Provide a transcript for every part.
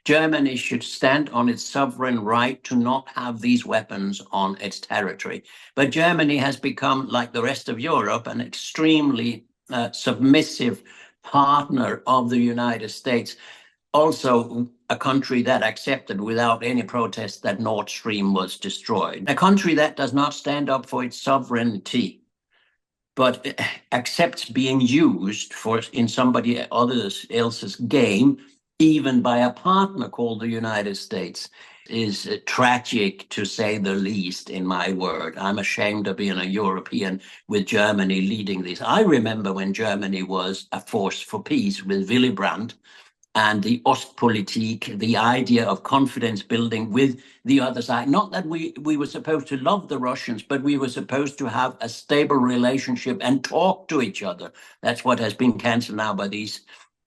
Germany should stand on its sovereign right to not have these weapons on its territory. But Germany has become, like the rest of Europe, an extremely submissive partner of the United States. Also, a country that accepted without any protest that Nord Stream was destroyed. A country that does not stand up for its sovereignty, but accepts being used in somebody else's game, even by a partner called the United States, is tragic, to say the least, in my word. I'm ashamed of being a European with Germany leading this. I remember when Germany was a force for peace with Willy Brandt, and the Ostpolitik, the idea of confidence building with the other side. Not that we were supposed to love the Russians, but we were supposed to have a stable relationship and talk to each other. That's what has been cancelled now by these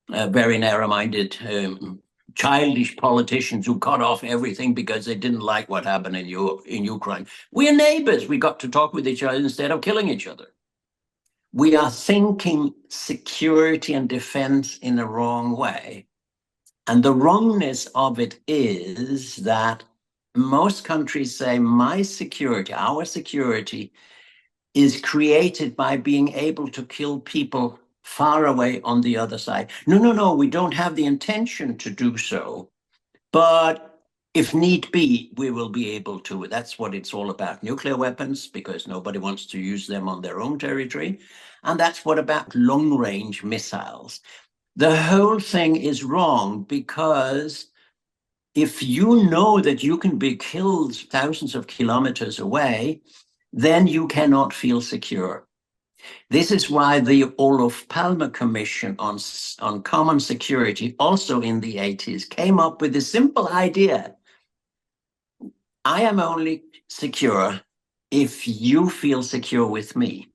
very narrow-minded, childish politicians who cut off everything because they didn't like what happened in Ukraine. We are neighbors. We got to talk with each other instead of killing each other. We are thinking security and defense in the wrong way. And the wrongness of it is that most countries say my security, our security, is created by being able to kill people far away on the other side. No, we don't have the intention to do so. But if need be, we will be able to. That's what it's all about. Nuclear weapons, because nobody wants to use them on their own territory. And that's what about long-range missiles. The whole thing is wrong, because if you know that you can be killed thousands of kilometers away, then you cannot feel secure. This is why the Olof Palme Commission on Common Security, also in the 80s, came up with a simple idea. I am only secure if you feel secure with me.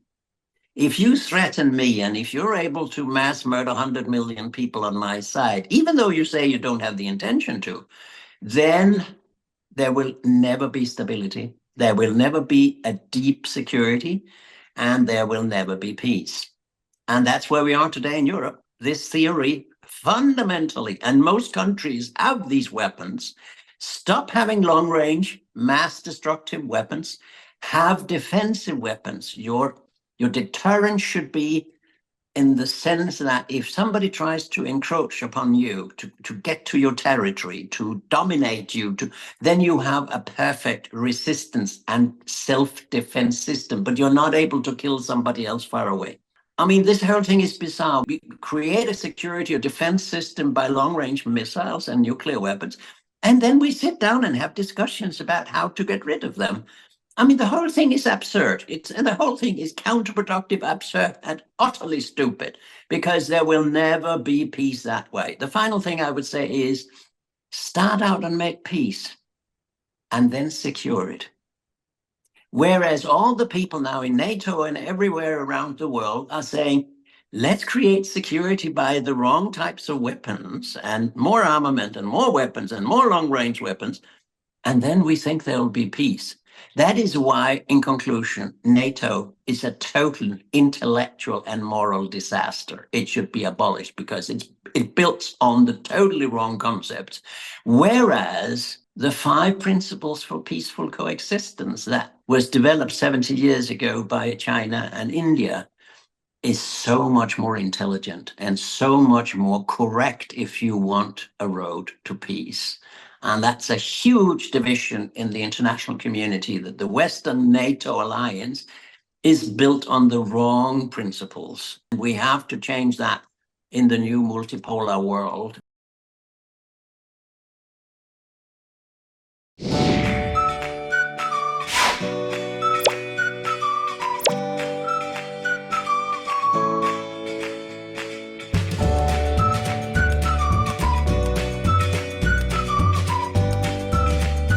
If you threaten me, and if you're able to mass murder 100 million people on my side, even though you say you don't have the intention to, then there will never be stability. There will never be a deep security, and there will never be peace. And that's where we are today in Europe. This theory fundamentally, and most countries have these weapons. Stop having long-range, mass destructive weapons. Have defensive weapons. Your deterrence should be in the sense that if somebody tries to encroach upon you, to get to your territory, to dominate you, then you have a perfect resistance and self-defense system, but you're not able to kill somebody else far away. I mean, this whole thing is bizarre. We create a security or defense system by long-range missiles and nuclear weapons, and then we sit down and have discussions about how to get rid of them. I mean, the whole thing is absurd. The whole thing is counterproductive, absurd, and utterly stupid, because there will never be peace that way. The final thing I would say is start out and make peace and then secure it. Whereas all the people now in NATO and everywhere around the world are saying, let's create security by the wrong types of weapons and more armament and more weapons and more long-range weapons, and then we think there will be peace. That is why, in conclusion, NATO is a total intellectual and moral disaster. It should be abolished because it builds on the totally wrong concepts. Whereas the 5 principles for peaceful coexistence that was developed 70 years ago by China and India is so much more intelligent and so much more correct if you want a road to peace. And that's a huge division in the international community, that the Western NATO alliance is built on the wrong principles. We have to change that in the new multipolar world.